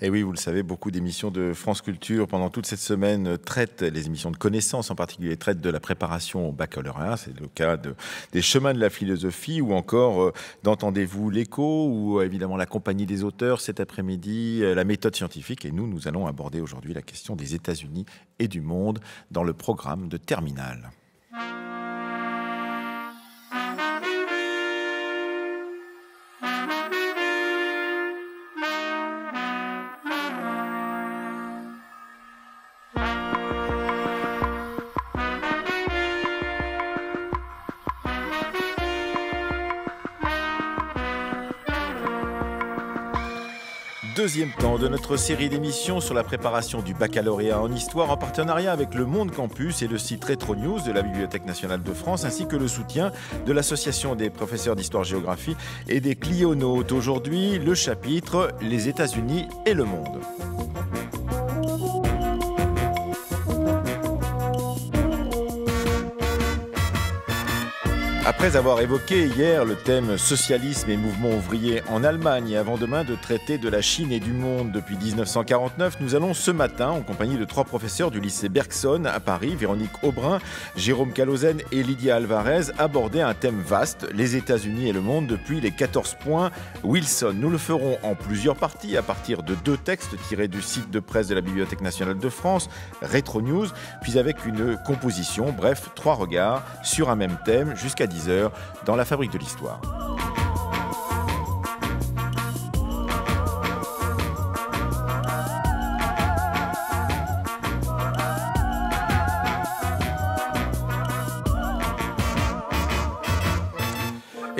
Et oui, vous le savez, beaucoup d'émissions de France Culture pendant toute cette semaine traitent, les émissions de connaissances en particulier, traitent de la préparation au baccalauréat. C'est le cas des chemins de la philosophie ou encore d'Entendez-vous l'écho ou évidemment la compagnie des auteurs cet après-midi, la méthode scientifique. Et nous allons aborder aujourd'hui la question des États-Unis et du monde dans le programme de Terminale. Deuxième temps de notre série d'émissions sur la préparation du baccalauréat en histoire en partenariat avec le Monde Campus et le site Rétro News de la Bibliothèque nationale de France ainsi que le soutien de l'Association des professeurs d'histoire-géographie et des clionautes. Aujourd'hui, le chapitre « Les États-Unis et le monde ». Après avoir évoqué hier le thème socialisme et mouvement ouvrier en Allemagne et avant demain de traiter de la Chine et du monde depuis 1949, nous allons ce matin, en compagnie de 3 professeurs du lycée Bergson à Paris, Véronique Aubrin, Jérôme Calozen et Lydia Alvarez, aborder un thème vaste, les États-Unis et le monde depuis les 14 points Wilson. Nous le ferons en plusieurs parties à partir de 2 textes tirés du site de presse de la Bibliothèque nationale de France, Rétro News, puis avec une composition, bref, 3 regards sur un même thème jusqu'à 10h dans la Fabrique de l'Histoire.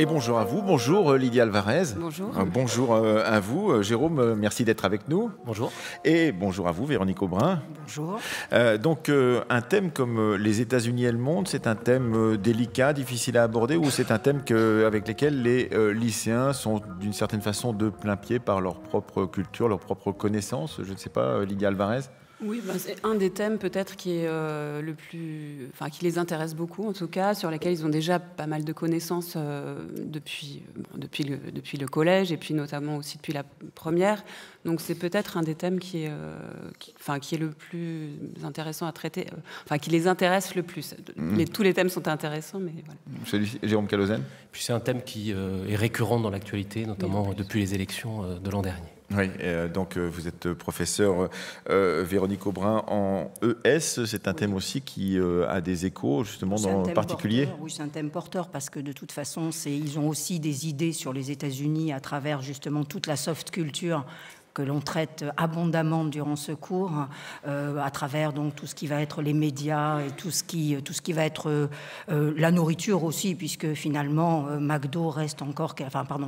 Et bonjour à vous, bonjour Lydia Alvarez. Bonjour. Bonjour à vous, Jérôme, merci d'être avec nous. Bonjour. Et bonjour à vous, Véronique Aubrin. Bonjour. Donc un thème comme les États-Unis et le monde, c'est un thème délicat, difficile à aborder, ou c'est un thème avec lequel les lycéens sont d'une certaine façon de plein pied par leur propre culture, leur propre connaissance. Je ne sais pas, Lydia Alvarez. Oui, c'est un des thèmes peut-être qui est qui les intéresse beaucoup, en tout cas, sur lesquels ils ont déjà pas mal de connaissances depuis le collège et puis notamment aussi depuis la première. Donc c'est peut-être un des thèmes qui est le plus intéressant à traiter, qui les intéresse le plus. Tous les thèmes sont intéressants, mais voilà. Jérôme Calozen. Puis c'est un thème qui est récurrent dans l'actualité, notamment depuis les élections de l'an dernier. Oui, donc vous êtes professeur Véronique Aubrin en ES. C'est un thème aussi qui a des échos justement dans le particulier. Oui, c'est un thème porteur parce que de toute façon, ils ont aussi des idées sur les États-Unis à travers justement toute la soft culture que l'on traite abondamment durant ce cours, à travers donc tout ce qui va être les médias et tout ce qui va être la nourriture aussi, puisque finalement McDo reste encore...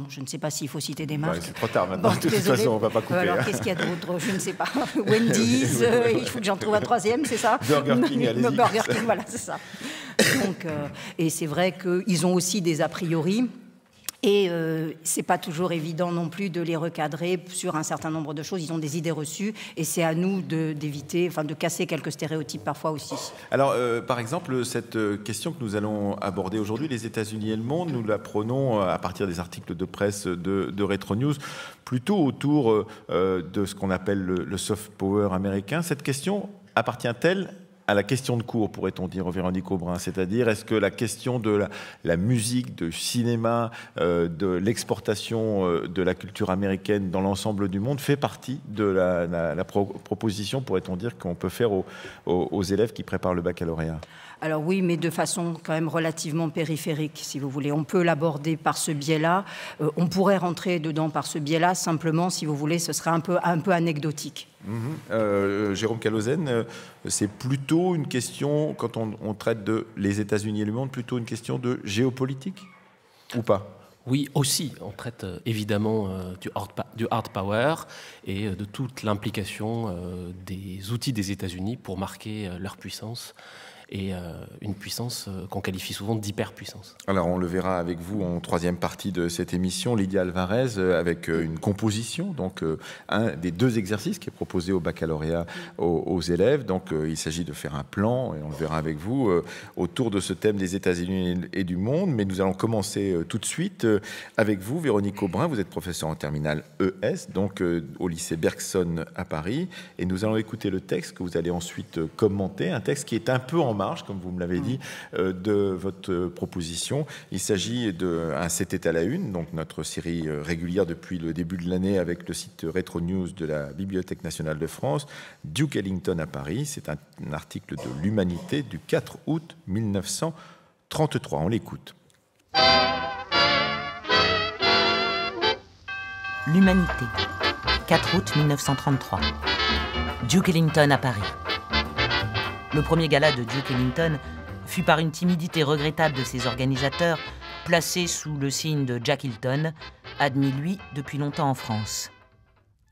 je ne sais pas s'il faut citer des marques. C'est trop tard maintenant, de toute façon, on ne va pas couper. Alors, qu'est-ce qu'il y a d'autre? Je ne sais pas. Wendy's, il faut que j'en trouve un troisième, c'est ça? Burger King, allez-y. Burger King, voilà, c'est ça. Donc, et c'est vrai qu'ils ont aussi des a priori. Et c'est pas toujours évident non plus de les recadrer sur un certain nombre de choses. Ils ont des idées reçues et c'est à nous d'éviter, de casser quelques stéréotypes parfois aussi. Alors, par exemple, cette question que nous allons aborder aujourd'hui, les États-Unis et le monde, nous la prenons à partir des articles de presse de Rétro News, plutôt autour de ce qu'on appelle le soft power américain. Cette question appartient-elle à la question de cours, pourrait-on dire, Véronique Aubrin, c'est-à-dire est-ce que la question de la musique, du cinéma, de l'exportation de la culture américaine dans l'ensemble du monde fait partie de la proposition, pourrait-on dire, qu'on peut faire aux élèves qui préparent le baccalauréat? Alors oui, mais de façon quand même relativement périphérique, si vous voulez. On peut l'aborder par ce biais-là. On pourrait rentrer dedans par ce biais-là. Simplement, si vous voulez, ce serait un peu anecdotique. Jérôme Calozen, c'est plutôt une question, quand on traite de les États-Unis et le monde, plutôt une question de géopolitique ou pas? Oui, aussi. On traite évidemment du hard power et de toute l'implication des outils des États-Unis pour marquer leur puissance et une puissance qu'on qualifie souvent d'hyperpuissance. Alors on le verra avec vous en troisième partie de cette émission, Lydia Alvarez, avec une composition, donc un des 2 exercices qui est proposé au baccalauréat aux élèves. Donc il s'agit de faire un plan, et on le verra avec vous, autour de ce thème des États-Unis et du monde. Mais nous allons commencer tout de suite avec vous, Véronique Aubrin. Vous êtes professeure en terminale ES, donc au lycée Bergson à Paris. Et nous allons écouter le texte que vous allez ensuite commenter, un texte qui est un peu en marge, comme vous me l'avez dit, de votre proposition. Il s'agit d'un C'était à la une, donc notre série régulière depuis le début de l'année avec le site Retro News de la Bibliothèque nationale de France, Duke Ellington à Paris. C'est un article de l'Humanité du 4 août 1933. On l'écoute. L'Humanité, 4 août 1933. Duke Ellington à Paris. Le premier gala de Duke Ellington fut par une timidité regrettable de ses organisateurs placé sous le signe de Jack Hilton, admis lui depuis longtemps en France.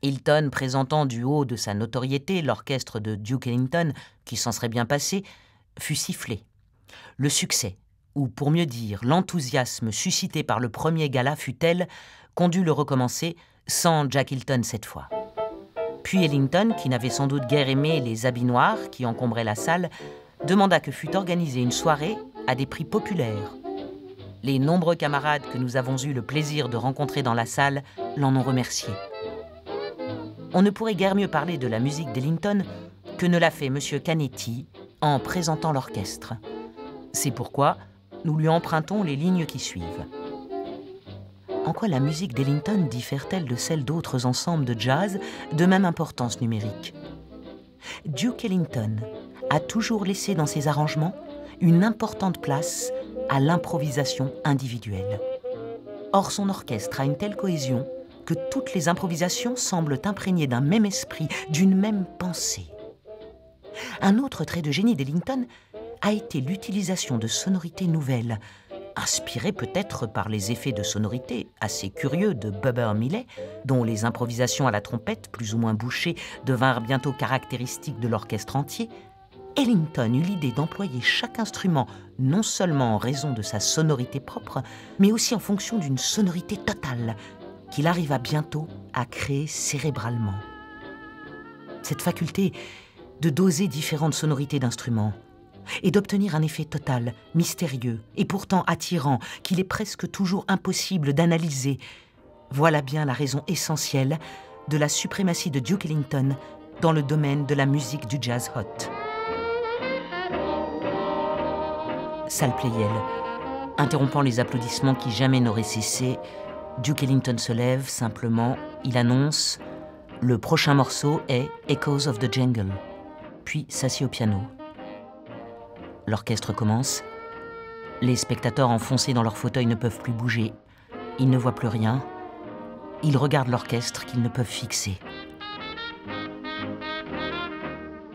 Hilton présentant du haut de sa notoriété l'orchestre de Duke Ellington, qui s'en serait bien passé, fut sifflé. Le succès, ou pour mieux dire l'enthousiasme suscité par le premier gala fut tel qu'on dut le recommencer sans Jack Hilton cette fois. Puis Ellington, qui n'avait sans doute guère aimé les habits noirs qui encombraient la salle, demanda que fût organisée une soirée à des prix populaires. Les nombreux camarades que nous avons eu le plaisir de rencontrer dans la salle l'en ont remercié. On ne pourrait guère mieux parler de la musique d'Ellington que ne l'a fait M. Canetti en présentant l'orchestre. C'est pourquoi nous lui empruntons les lignes qui suivent. En quoi la musique d'Ellington diffère-t-elle de celle d'autres ensembles de jazz de même importance numérique ? Duke Ellington a toujours laissé dans ses arrangements une importante place à l'improvisation individuelle. Or, son orchestre a une telle cohésion que toutes les improvisations semblent imprégnées d'un même esprit, d'une même pensée. Un autre trait de génie d'Ellington a été l'utilisation de sonorités nouvelles, inspirées peut-être par les effets de sonorité assez curieux de Bubber Millet, dont les improvisations à la trompette, plus ou moins bouchées, devinrent bientôt caractéristiques de l'orchestre entier. Ellington eut l'idée d'employer chaque instrument non seulement en raison de sa sonorité propre, mais aussi en fonction d'une sonorité totale qu'il arriva bientôt à créer cérébralement. Cette faculté de doser différentes sonorités d'instruments et d'obtenir un effet total, mystérieux et pourtant attirant qu'il est presque toujours impossible d'analyser, voilà bien la raison essentielle de la suprématie de Duke Ellington dans le domaine de la musique du jazz hot. Salle Pleyel. Interrompant les applaudissements qui jamais n'auraient cessé, Duke Ellington se lève, simplement, il annonce « Le prochain morceau est Echoes of the Jungle », puis s'assied au piano. L'orchestre commence. Les spectateurs enfoncés dans leurs fauteuils ne peuvent plus bouger. Ils ne voient plus rien. Ils regardent l'orchestre qu'ils ne peuvent fixer.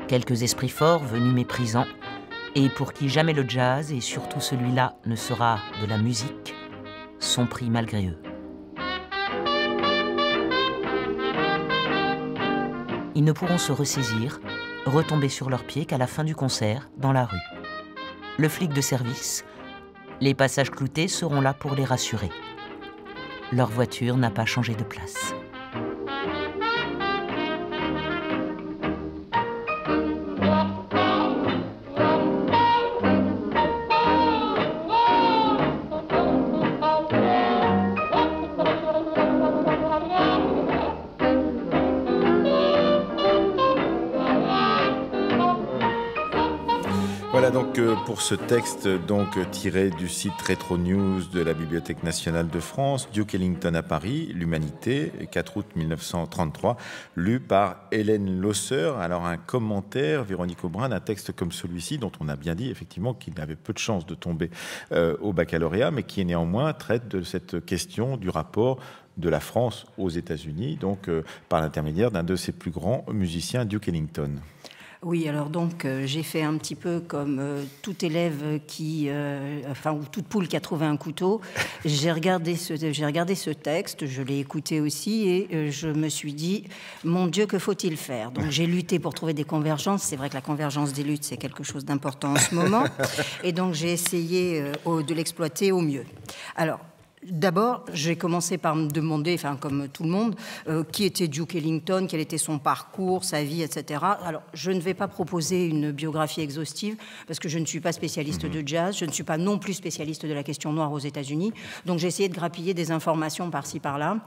Quelques esprits forts, venus méprisants, et pour qui jamais le jazz, et surtout celui-là, ne sera de la musique, sont pris malgré eux. Ils ne pourront se ressaisir, retomber sur leurs pieds qu'à la fin du concert, dans la rue. Le flic de service, les passages cloutés seront là pour les rassurer. Leur voiture n'a pas changé de place. Voilà donc pour ce texte tiré du site Retro News de la Bibliothèque nationale de France, Duke Ellington à Paris, l'Humanité, 4 août 1933, lu par Hélène Losser. Alors un commentaire, Véronique Aubrin, d'un texte comme celui-ci, dont on a bien dit effectivement qu'il avait peu de chances de tomber au baccalauréat, mais qui néanmoins traite de cette question du rapport de la France aux États-Unis, donc par l'intermédiaire d'un de ses plus grands musiciens, Duke Ellington. Oui, alors donc j'ai fait un petit peu comme tout élève ou toute poule qui a trouvé un couteau. J'ai regardé ce texte, je l'ai écouté aussi et je me suis dit, mon Dieu, que faut-il faire? Donc j'ai lutté pour trouver des convergences. C'est vrai que la convergence des luttes, c'est quelque chose d'important en ce moment. Et donc j'ai essayé de l'exploiter au mieux. Alors, d'abord, j'ai commencé par me demander, comme tout le monde, qui était Duke Ellington, quel était son parcours, sa vie, etc. Alors, je ne vais pas proposer une biographie exhaustive parce que je ne suis pas spécialiste de jazz, je ne suis pas non plus spécialiste de la question noire aux États-Unis. Donc, j'ai essayé de grappiller des informations par-ci, par-là,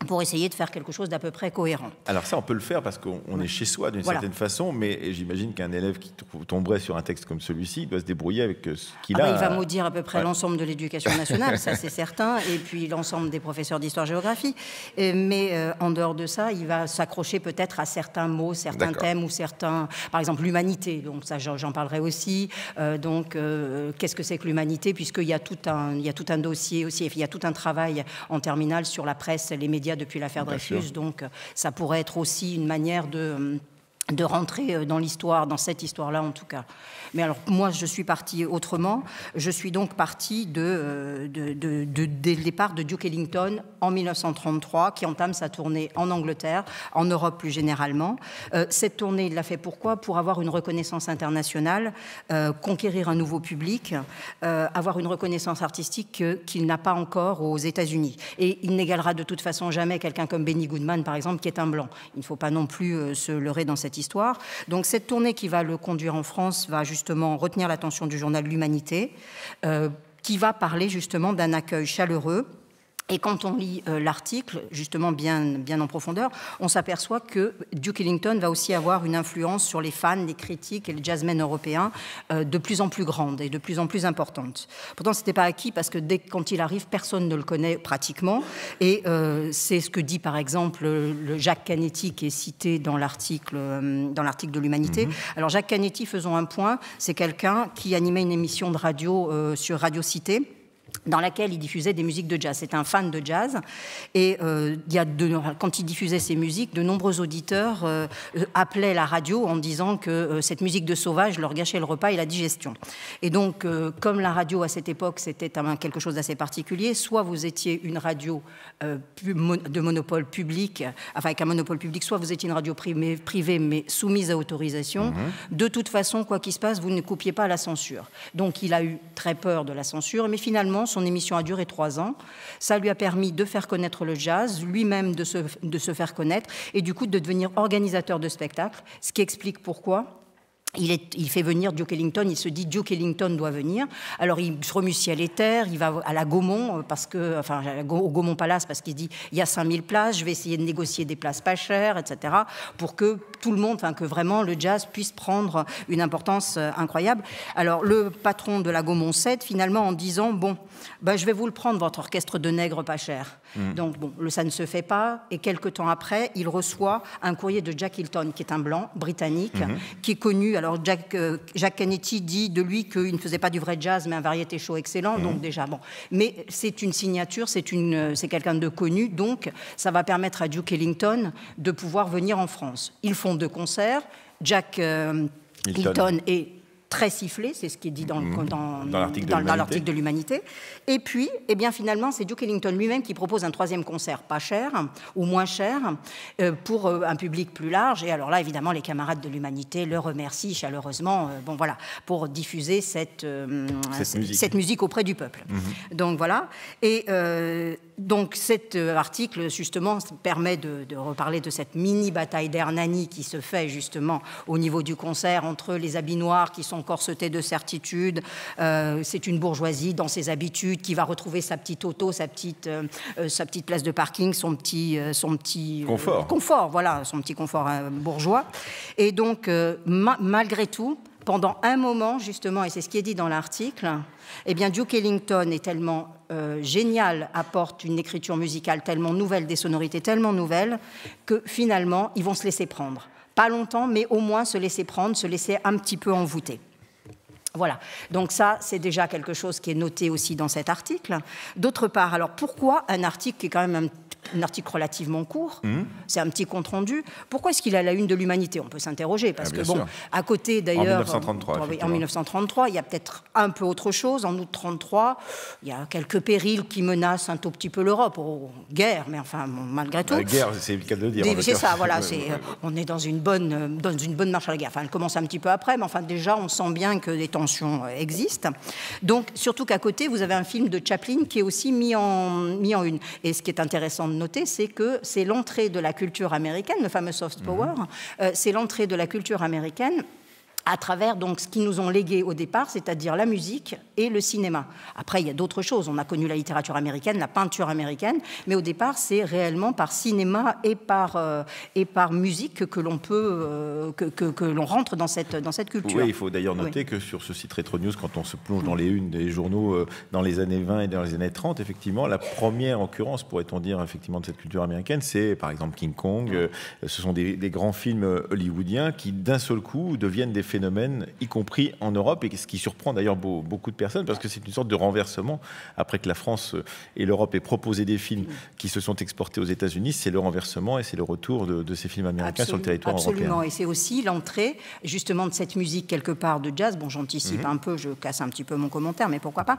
pour essayer de faire quelque chose d'à peu près cohérent. Alors ça, on peut le faire parce qu'on est chez soi d'une certaine façon, mais j'imagine qu'un élève qui tomberait sur un texte comme celui-ci doit se débrouiller avec ce qu'il a. Il va maudire à peu près l'ensemble de l'éducation nationale, ça c'est certain, et puis l'ensemble des professeurs d'histoire-géographie. Mais en dehors de ça, il va s'accrocher peut-être à certains mots, certains thèmes ou certains... Par exemple, l'humanité, donc ça j'en parlerai aussi. Qu'est-ce que c'est que l'humanité? Puisqu'il y a tout un dossier aussi, il y a tout un travail en terminale sur la presse, les médias depuis l'affaire Dreyfus, donc ça pourrait être aussi une manière de rentrer dans l'histoire, dans cette histoire-là en tout cas. Mais alors moi je suis partie autrement, je suis donc partie dès le départ de Duke Ellington en 1933 qui entame sa tournée en Angleterre, en Europe plus généralement. Cette tournée il l'a fait pourquoi? Pour avoir une reconnaissance internationale, conquérir un nouveau public, avoir une reconnaissance artistique qu'il n'a pas encore aux États-Unis. Et il n'égalera de toute façon jamais quelqu'un comme Benny Goodman par exemple qui est un blanc. Il ne faut pas non plus se leurrer dans cette histoire. Donc cette tournée qui va le conduire en France va justement retenir l'attention du journal L'Humanité, qui va parler justement d'un accueil chaleureux. Et quand on lit l'article, justement bien en profondeur, on s'aperçoit que Duke Ellington va aussi avoir une influence sur les fans, les critiques et les jazzmen européens de plus en plus grande et de plus en plus importante. Pourtant, ce n'était pas acquis parce que quand il arrive, personne ne le connaît pratiquement. Et c'est ce que dit par exemple le Jacques Canetti qui est cité dans l'article de l'Humanité. Alors Jacques Canetti, faisons un point, c'est quelqu'un qui animait une émission de radio sur Radio Cité, dans laquelle il diffusait des musiques de jazz. C'est un fan de jazz. Et quand il diffusait ces musiques, de nombreux auditeurs appelaient la radio en disant que cette musique de sauvage leur gâchait le repas et la digestion. Et donc, comme la radio à cette époque, c'était quelque chose d'assez particulier, soit vous étiez une radio de monopole public, avec un monopole public, soit vous étiez une radio privée mais soumise à autorisation. De toute façon, quoi qu'il se passe, vous ne coupiez pas à la censure. Donc, il a eu très peur de la censure, mais finalement, son émission a duré 3 ans. Ça lui a permis de faire connaître le jazz, lui-même de se faire connaître et du coup de devenir organisateur de spectacles, ce qui explique pourquoi il fait venir Duke Ellington, il se dit Duke Ellington doit venir. Alors il se remue ciel et terre, il va à la Gaumont, au Gaumont Palace, parce qu'il dit il y a 5000 places, je vais essayer de négocier des places pas chères, etc. pour que tout le monde, que vraiment le jazz puisse prendre une importance incroyable. Alors le patron de la Gaumont cède finalement en disant je vais vous le prendre, votre orchestre de nègres pas cher. Donc ça ne se fait pas, et quelques temps après, il reçoit un courrier de Jack Hilton, qui est un blanc britannique, qui est connu. Alors Jacques Canetti dit de lui qu'il ne faisait pas du vrai jazz, mais un variété show excellent, donc déjà Mais c'est une signature, c'est quelqu'un de connu, donc ça va permettre à Duke Ellington de pouvoir venir en France. Ils font 2 concerts, Jack Hilton est très sifflé, c'est ce qui est dit dans l'article de l'Humanité. Et puis, finalement, c'est Duke Ellington lui-même qui propose un 3e concert pas cher, ou moins cher, pour un public plus large. Et alors là, évidemment, les camarades de l'Humanité le remercient chaleureusement, pour diffuser cette musique auprès du peuple. Donc voilà. Et donc cet article, justement, permet de reparler de cette mini-bataille d'Hernani qui se fait, justement, au niveau du concert, entre les habits noirs qui sont corsetés de certitude. C'est une bourgeoisie dans ses habitudes qui va retrouver sa petite auto, sa petite place de parking, son petit confort, voilà, son petit confort bourgeois. Et donc, malgré tout, pendant un moment, justement, et c'est ce qui est dit dans l'article, Duke Ellington est tellement génial, apporte une écriture musicale tellement nouvelle, des sonorités tellement nouvelles, que finalement, ils vont se laisser prendre. Pas longtemps, mais au moins se laisser prendre, se laisser un petit peu envoûter. Voilà, donc ça, c'est déjà quelque chose qui est noté aussi dans cet article. D'autre part, alors pourquoi un article qui est quand même article relativement court, c'est un petit compte-rendu. Pourquoi est-ce qu'il est à la une de l'Humanité? On peut s'interroger, parce que bon, à côté d'ailleurs... En 1933, il y a peut-être un peu autre chose. En août 1933, il y a quelques périls qui menacent un tout petit peu l'Europe. Guerre, mais enfin, malgré tout... guerre, c'est le cas de le dire. C'est ça, voilà. On est dans une bonne marche à la guerre. Enfin, elle commence un petit peu après, mais enfin, déjà, on sent bien que des tensions existent. Donc, surtout qu'à côté, vous avez un film de Chaplin qui est aussi mis en une. Et ce qui est intéressant de noter, c'est que c'est l'entrée de la culture américaine, le fameux soft power, c'est l'entrée de la culture américaine à travers donc ce qu'ils nous ont légué au départ, c'est-à-dire la musique et le cinéma. Après, il y a d'autres choses. On a connu la littérature américaine, la peinture américaine, mais au départ, c'est réellement par cinéma et par musique que l'on peut que l'on rentre dans cette culture. Oui, il faut d'ailleurs noter que sur ce site Retro News, quand on se plonge dans les unes des journaux dans les années 20 et dans les années 30, effectivement, la première occurrence, pourrait-on dire, effectivement, de cette culture américaine, c'est par exemple King Kong. Ce sont des grands films hollywoodiens qui, d'un seul coup, deviennent des phénomène, y compris en Europe, et ce qui surprend d'ailleurs beaucoup de personnes, parce que c'est une sorte de renversement. Après que la France et l'Europe aient proposé des films qui se sont exportés aux États-Unis, c'est le renversement et c'est le retour de ces films américains sur le territoire européen. Absolument, et c'est aussi l'entrée justement de cette musique quelque part de jazz. Bon, j'anticipe un peu, je casse un petit peu mon commentaire, mais pourquoi pas.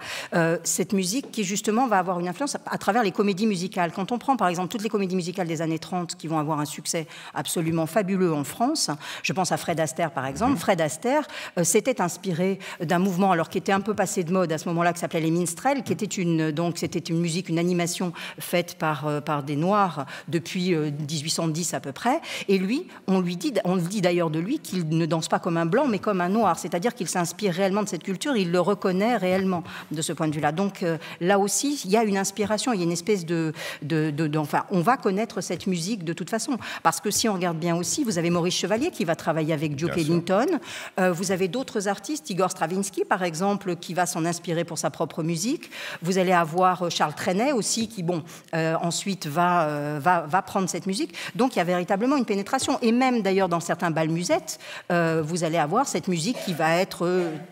Cette musique qui justement va avoir une influence à travers les comédies musicales. Quand on prend par exemple toutes les comédies musicales des années 30 qui vont avoir un succès absolument fabuleux en France, je pense à Fred Astaire par exemple. Fred Astaire s'était inspiré d'un mouvement alors qui était un peu passé de mode à ce moment-là, qui s'appelait les minstrels, qui était c'était une musique, une animation faite par des Noirs depuis 1810 à peu près. Et lui, on le dit d'ailleurs de lui qu'il ne danse pas comme un blanc, mais comme un noir. C'est-à-dire qu'il s'inspire réellement de cette culture, il le reconnaît réellement de ce point de vue-là. Donc là aussi, il y a une inspiration, il y a une espèce enfin, on va connaître cette musique de toute façon. Parce que si on regarde bien aussi, vous avez Maurice Chevalier qui va travailler avec Duke Ellington. Vous avez d'autres artistes, Igor Stravinsky par exemple, qui va s'en inspirer pour sa propre musique. Vous allez avoir Charles Trenet aussi, qui ensuite va prendre cette musique. Donc il y a véritablement une pénétration. Et même d'ailleurs dans certains bals musettes, vous allez avoir cette musique qui va être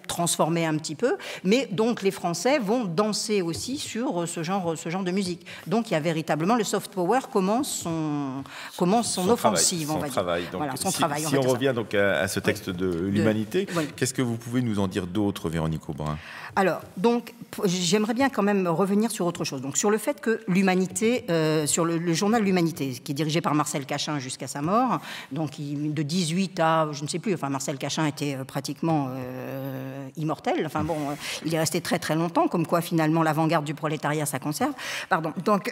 transformée un petit peu. Mais donc les Français vont danser aussi sur ce genre de musique. Donc il y a véritablement le soft power commence son offensive, on va dire. Donc, voilà, son travail. Si on revient donc à ce texte de l'Humanité, qu'est-ce que vous pouvez nous en dire d'autre, Véronique Aubrin? Alors, donc, j'aimerais bien quand même revenir sur autre chose. Donc, sur le fait que l'Humanité, sur le journal L'Humanité, qui est dirigé par Marcel Cachin jusqu'à sa mort, donc de 18 à, je ne sais plus, enfin, Marcel Cachin était pratiquement immortel. Enfin bon, il est resté très très longtemps, comme quoi finalement l'avant-garde du prolétariat, ça conserve. Pardon, donc...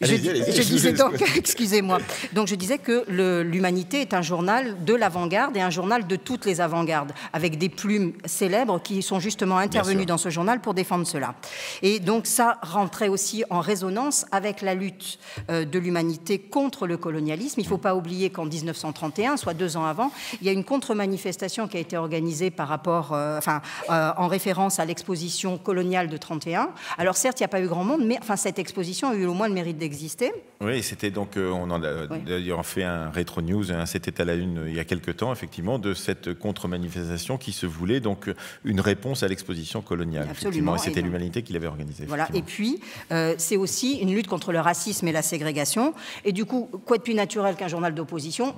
je disais donc, excusez-moi. Donc, je disais que l'Humanité est un journal de l'avant-garde et un journal de toutes les avant-gardes, avec des plumes célèbres qui sont justement intervenues dans ce journal pour défendre cela. Et donc, ça rentrait aussi en résonance avec la lutte de l'Humanité contre le colonialisme. Il ne faut pas oublier qu'en 1931, soit 2 ans avant, il y a une contre-manifestation qui a été organisée par rapport, en référence à l'exposition coloniale de 31. Alors, certes, il n'y a pas eu grand monde, mais enfin, cette exposition a eu au moins le mérite d'exister. Oui, c'était donc, on en a d'ailleurs fait un Retro News, c'était à la une il y a quelques temps, effectivement, de cette contre-manifestation qui se voulait donc une réponse à l'exposition coloniale. Absolument. Et c'était l'Humanité qui l'avait organisée. Voilà. Et puis, c'est aussi une lutte contre le racisme et la ségrégation. Et du coup, quoi de plus naturel qu'un journal d'opposition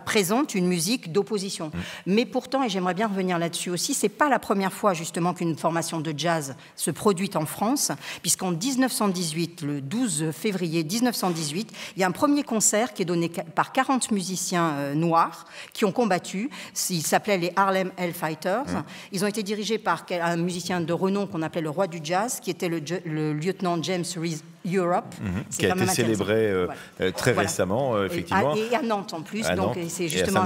présente une musique d'opposition. Mais pourtant, et j'aimerais bien revenir là-dessus aussi, c'est pas la première fois justement qu'une formation de jazz se produit en France, puisqu'en 1918, le 12 février 1918, il y a un premier concert qui est donné par 40 musiciens noirs qui ont combattu. Ils s'appelaient les Harlem Hellfighters. Ils ont été dirigés par un musicien de renom qu'on appelait le roi du jazz, qui était le lieutenant James Reese Europe, qui a été célébré très récemment, effectivement. Et à Nantes en plus. Donc c'est justement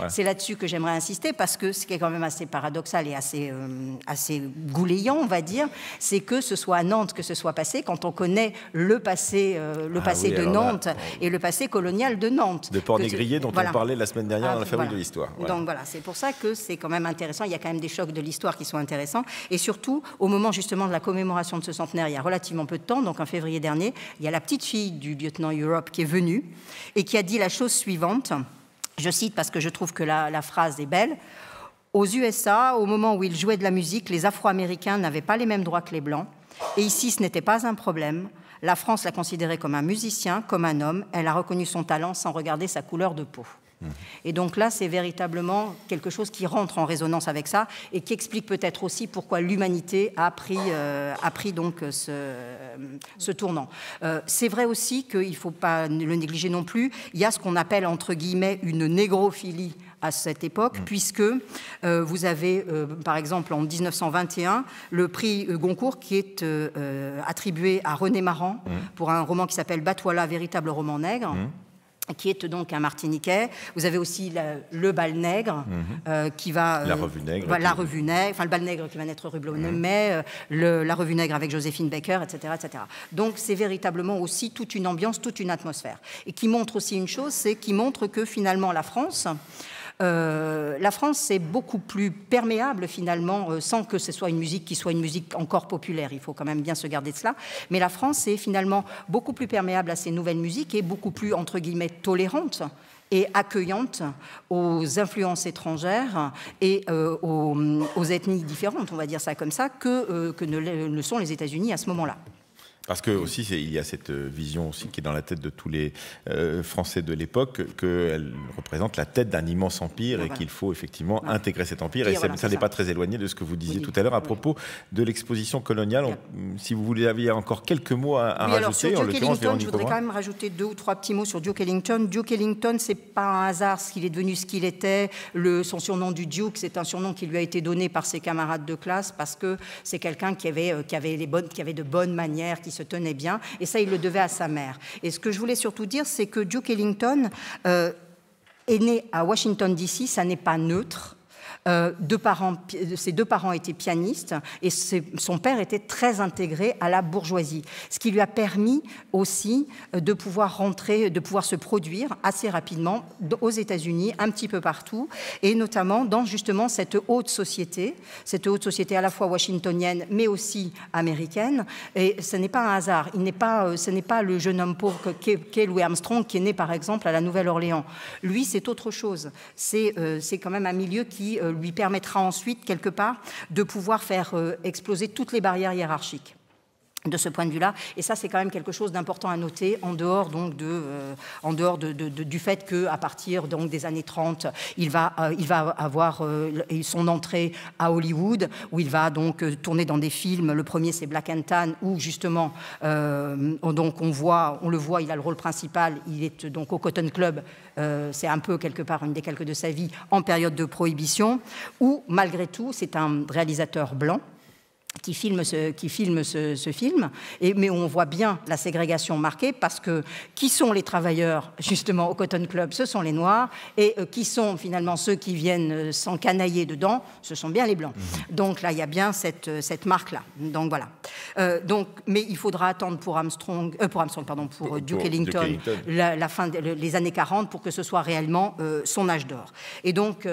c'est là-dessus que j'aimerais insister, parce que ce qui est quand même assez paradoxal et assez goulayant, on va dire, c'est que ce soit à Nantes que ce soit passé, quand on connaît le passé de Nantes et le passé colonial de Nantes. De Port-Négrier, dont on parlait la semaine dernière dans la Fabrique de l'Histoire. Donc voilà, c'est pour ça que c'est quand même intéressant. Il y a quand même des chocs de l'histoire qui sont intéressants. Et surtout, au moment justement de la commémoration de ce centenaire, il y a relativement peu de temps, donc en février dernier, il y a la petite fille du lieutenant Europe qui est venue et qui a dit la chose suivante. Je cite parce que je trouve que la phrase est belle. Aux USA, au moment où ils jouaient de la musique, les Afro-Américains n'avaient pas les mêmes droits que les Blancs. Et ici, ce n'était pas un problème. La France l'a considéré comme un musicien, comme un homme. Elle a reconnu son talent sans regarder sa couleur de peau. Et donc là, c'est véritablement quelque chose qui rentre en résonance avec ça et qui explique peut-être aussi pourquoi l'humanité a pris donc ce tournant. C'est vrai aussi qu'il ne faut pas le négliger non plus. Il y a ce qu'on appelle, entre guillemets, une négrophilie à cette époque, puisque vous avez, par exemple, en 1921, le prix Goncourt qui est attribué à René Maran pour un roman qui s'appelle Batouala, véritable roman nègre. Qui est donc un Martiniquais. Vous avez aussi le Bal Nègre, qui va... La Revue Nègre. La Revue Nègre, enfin le Bal Nègre qui va naître rue Blonnet, la Revue Nègre avec Joséphine Baker, etc., etc. Donc c'est véritablement aussi toute une ambiance, toute une atmosphère. Et qui montre aussi une chose, c'est qui montre que finalement la France est beaucoup plus perméable finalement, sans que ce soit une musique qui soit une musique encore populaire. Il faut quand même bien se garder de cela. Mais la France est finalement beaucoup plus perméable à ces nouvelles musiques et beaucoup plus, entre guillemets, tolérante et accueillante aux influences étrangères et aux ethnies différentes, on va dire ça comme ça, que ne sont les États-Unis à ce moment-là. Parce que aussi, il y a cette vision aussi qui est dans la tête de tous les Français de l'époque, qu'elle représente la tête d'un immense empire et qu'il faut effectivement intégrer cet empire. Et ça n'est pas très éloigné de ce que vous disiez tout à l'heure à propos de l'exposition coloniale. Si vous voulez, aviez encore quelques mots à rajouter. Alors sur Duke Ellington, je voudrais quand même rajouter 2 ou 3 petits mots sur Duke Ellington. Duke Ellington, c'est pas un hasard qu'il est devenu ce qu'il était. Son surnom du Duke, c'est un surnom qui lui a été donné par ses camarades de classe parce que c'est quelqu'un qui avait de bonnes manières, qui se tenait bien, et ça, il le devait à sa mère. Et ce que je voulais surtout dire, c'est que Duke Ellington est né à Washington, D.C., ça n'est pas neutre. Ses 2 parents étaient pianistes et son père était très intégré à la bourgeoisie, ce qui lui a permis aussi de pouvoir se produire assez rapidement aux États-Unis, un petit peu partout, et notamment dans justement cette haute société à la fois washingtonienne mais aussi américaine. Et ce n'est pas un hasard. Ce n'est pas le jeune homme pauvre qu'est Louis Armstrong qui est né par exemple à la Nouvelle-Orléans. Lui, c'est autre chose. C'est quand même un milieu qui lui permettra ensuite, quelque part, de pouvoir faire exploser toutes les barrières hiérarchiques. De ce point de vue-là, et ça c'est quand même quelque chose d'important à noter en dehors donc du fait qu'à partir donc des années 30, il va avoir son entrée à Hollywood où il va donc tourner dans des films. Le premier c'est Black and Tan où justement donc on le voit, il a le rôle principal, il est donc au Cotton Club, c'est un peu quelque part une décalque de sa vie en période de prohibition où malgré tout c'est un réalisateur blanc qui filme ce film, mais on voit bien la ségrégation marquée parce que qui sont les travailleurs justement au Cotton Club, ce sont les Noirs, et qui sont finalement ceux qui viennent s'encanailler dedans, ce sont bien les Blancs. Donc là, il y a bien cette marque-là. Donc voilà. Mais il faudra attendre pour Duke Ellington la fin les années 40 pour que ce soit réellement son âge d'or. Et donc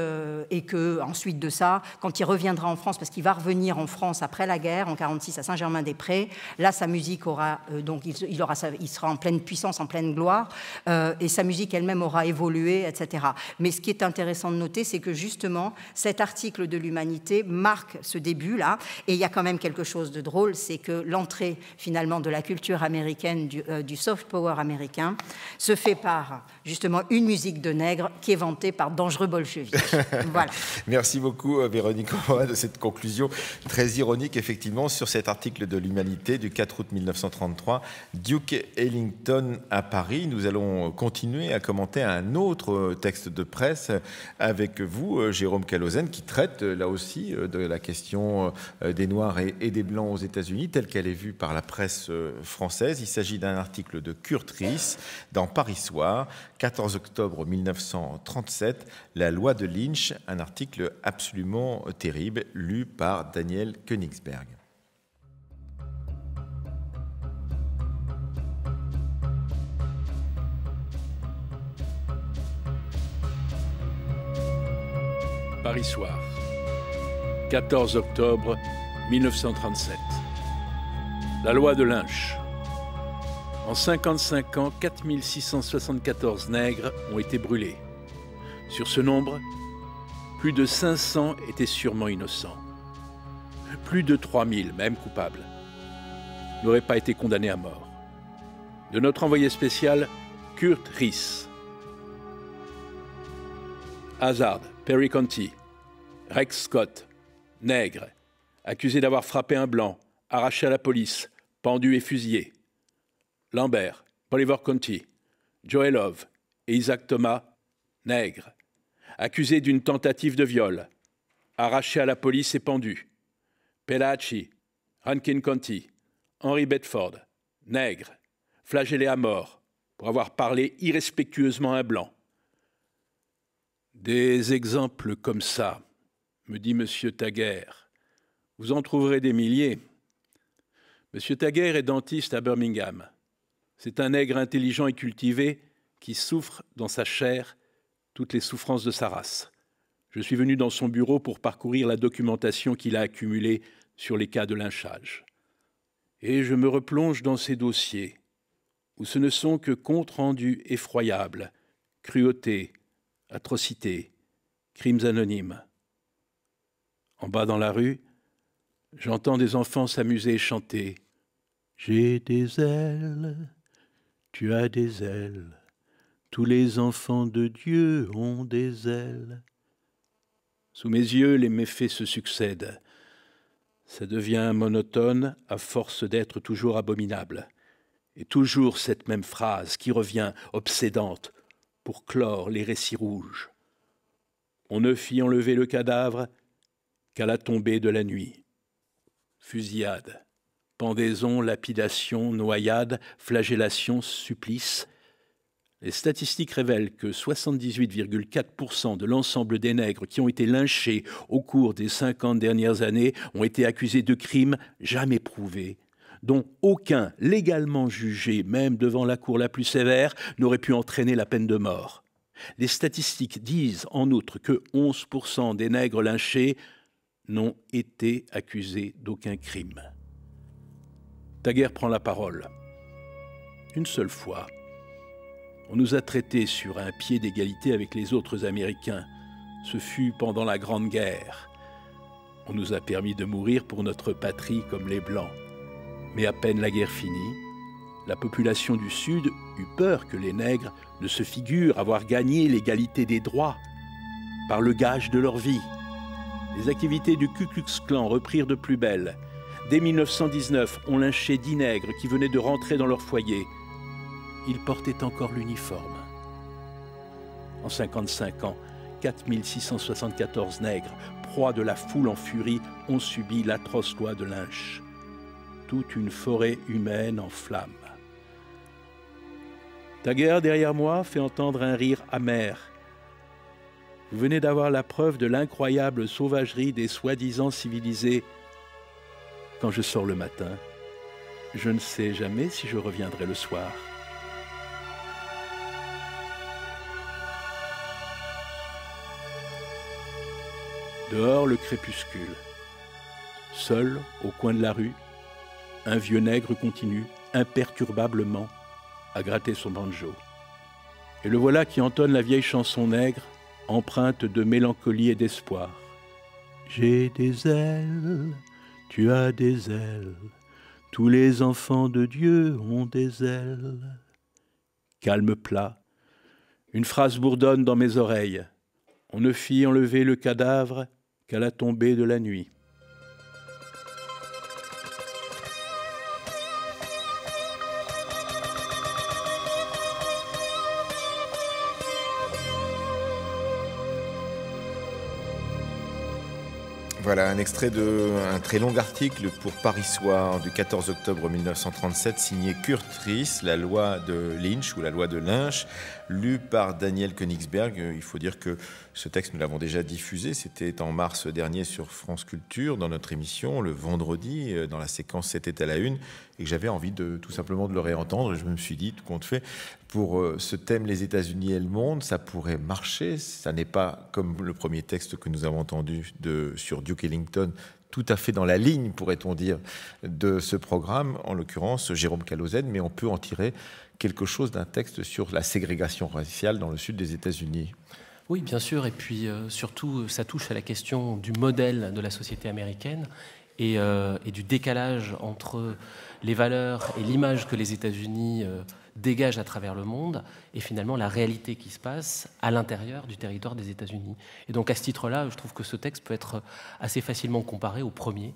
et que ensuite de ça, quand il reviendra en France, parce qu'il va revenir en France après la guerre, en 46 à Saint-Germain-des-Prés. Là, sa musique aura il sera en pleine puissance, en pleine gloire, et sa musique elle-même aura évolué, etc. Mais ce qui est intéressant de noter, c'est que justement, cet article de l'Humanité marque ce début-là, et il y a quand même quelque chose de drôle, c'est que l'entrée finalement de la culture américaine, du soft power américain, se fait par justement une musique de nègre qui est vantée par Dangereux Bolchevique. Voilà. Merci beaucoup, Véronique Roy, de cette conclusion très ironique, effectivement, sur cet article de l'Humanité du 4 août 1933, Duke Ellington à Paris. Nous allons continuer à commenter un autre texte de presse avec vous, Jérôme Callauzen, qui traite là aussi de la question des Noirs et des Blancs aux États-Unis, telle qu'elle est vue par la presse française. Il s'agit d'un article de Kurt Riess dans Paris Soir, 14 octobre 1937, la loi de Lynch, un article absolument terrible, lu par Daniel Königsberg. Paris Soir, 14 octobre 1937. La loi de Lynch. En 55 ans, 4674 nègres ont été brûlés. Sur ce nombre, plus de 500 étaient sûrement innocents. Plus de 3000, même coupables, n'auraient pas été condamnés à mort. de notre envoyé spécial Kurt Riess. Hazard, Perry County. Rex Scott, nègre, accusé d'avoir frappé un blanc, arraché à la police, pendu et fusillé. Lambert, Bolivar County. Joey Love et Isaac Thomas, nègre, accusés d'une tentative de viol, arrachés à la police et pendus. Pelahatchie, Rankin County. Henry Bedford, nègre, flagellé à mort pour avoir parlé irrespectueusement à un blanc. Des exemples comme ça, me dit M. Taguerre. Vous en trouverez des milliers. M. Taguerre est dentiste à Birmingham. C'est un nègre intelligent et cultivé qui souffre dans sa chair toutes les souffrances de sa race. Je suis venu dans son bureau pour parcourir la documentation qu'il a accumulée sur les cas de lynchage. Et je me replonge dans ces dossiers, où ce ne sont que comptes rendus effroyables, cruautés, atrocités, crimes anonymes. En bas dans la rue, j'entends des enfants s'amuser et chanter « J'ai des ailes, tu as des ailes, tous les enfants de Dieu ont des ailes. » Sous mes yeux, les méfaits se succèdent. Ça devient monotone à force d'être toujours abominable. Et toujours cette même phrase qui revient obsédante pour clore les récits rouges. On ne fit enlever le cadavre qu'à la tombée de la nuit. Fusillade, pendaison, lapidation, noyade, flagellation, supplice. Les statistiques révèlent que 78,4% de l'ensemble des nègres qui ont été lynchés au cours des 50 dernières années ont été accusés de crimes jamais prouvés, dont aucun légalement jugé, même devant la cour la plus sévère, n'aurait pu entraîner la peine de mort. Les statistiques disent en outre que 11% des nègres lynchés n'ont été accusés d'aucun crime. Taguerre prend la parole. Une seule fois, on nous a traités sur un pied d'égalité avec les autres Américains. Ce fut pendant la Grande Guerre. On nous a permis de mourir pour notre patrie comme les Blancs. Mais à peine la guerre finie, la population du Sud eut peur que les nègres ne se figurent avoir gagné l'égalité des droits par le gage de leur vie. Les activités du Ku Klux Klan reprirent de plus belle. Dès 1919, on lynchait 10 nègres qui venaient de rentrer dans leur foyer. Ils portaient encore l'uniforme. En 55 ans, 4674 nègres, proie de la foule en furie, ont subi l'atroce loi de Lynch. Toute une forêt humaine en flammes. Taguerre, derrière moi, fait entendre un rire amer. Vous venez d'avoir la preuve de l'incroyable sauvagerie des soi-disant civilisés. Quand je sors le matin, je ne sais jamais si je reviendrai le soir. Dehors, le crépuscule. Seul, au coin de la rue, un vieux nègre continue, imperturbablement, à gratter son banjo. Et le voilà qui entonne la vieille chanson nègre, empreinte de mélancolie et d'espoir. J'ai des ailes, tu as des ailes, tous les enfants de Dieu ont des ailes. Calme plat, une phrase bourdonne dans mes oreilles. On ne fit enlever le cadavre qu'à la tombée de la nuit. Voilà un extrait d'un très long article pour Paris Soir du 14 octobre 1937, signé Kurt Riess, la loi de Lynch ou la loi de Lynch, lu par Daniel Königsberg. Il faut dire que ce texte, nous l'avons déjà diffusé, c'était en mars dernier sur France Culture, dans notre émission, le vendredi, dans la séquence C'était à la une, et que j'avais envie tout simplement de le réentendre. Je me suis dit, tout compte fait, pour ce thème, les États-Unis et le monde, ça pourrait marcher. Ça n'est pas comme le premier texte que nous avons entendu sur Duke Ellington, tout à fait dans la ligne, pourrait-on dire, de ce programme, en l'occurrence Jérôme Calozène, mais on peut en tirer quelque chose d'un texte sur la ségrégation raciale dans le sud des États-Unis. Oui, bien sûr, et puis surtout, ça touche à la question du modèle de la société américaine et du décalage entre les valeurs et l'image que les États-Unis dégagent à travers le monde et finalement la réalité qui se passe à l'intérieur du territoire des États-Unis. Et donc à ce titre-là, je trouve que ce texte peut être assez facilement comparé au premier,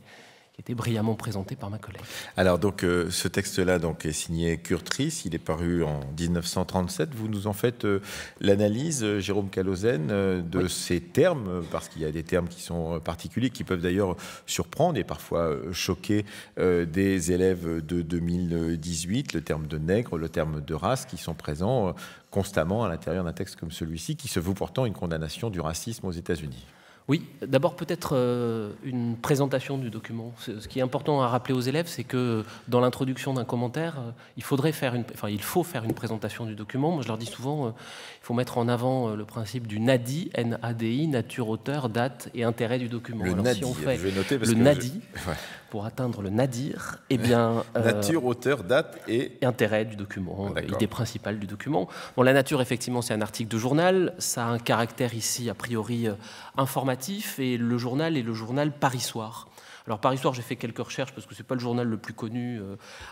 qui était brillamment présenté par ma collègue. Alors donc ce texte-là donc est signé Kurt Riess, il est paru en 1937. Vous nous en faites l'analyse, Jérôme Callauzen, de ces termes, parce qu'il y a des termes qui sont particuliers, qui peuvent d'ailleurs surprendre et parfois choquer des élèves de 2018, le terme de nègre, le terme de race, qui sont présents constamment à l'intérieur d'un texte comme celui-ci, qui se veut pourtant une condamnation du racisme aux États-Unis. Oui, d'abord peut-être une présentation du document. Ce qui est important à rappeler aux élèves, c'est que dans l'introduction d'un commentaire, il faut faire une présentation du document. Moi, je leur dis souvent, il faut mettre en avant le principe du NADI, N-A-D-I, nature, auteur, date et intérêt du document. Alors, NADI, si on fait je vais noter parce le NADI, pour atteindre le nadir, eh bien... nature, auteur, date et intérêt du document, idée principale du document. Bon, la nature, effectivement, c'est un article de journal. Ça a un caractère ici, a priori, informatif, et le journal est le journal Paris Soir. Alors Paris Soir, j'ai fait quelques recherches parce que c'est pas le journal le plus connu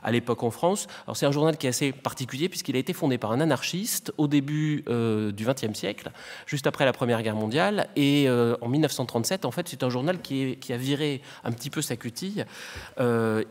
à l'époque en France. Alors c'est un journal qui est assez particulier puisqu'il a été fondé par un anarchiste au début du XXe siècle, juste après la Première Guerre mondiale, et en 1937, en fait, c'est un journal qui a viré un petit peu sa cutille. C'est un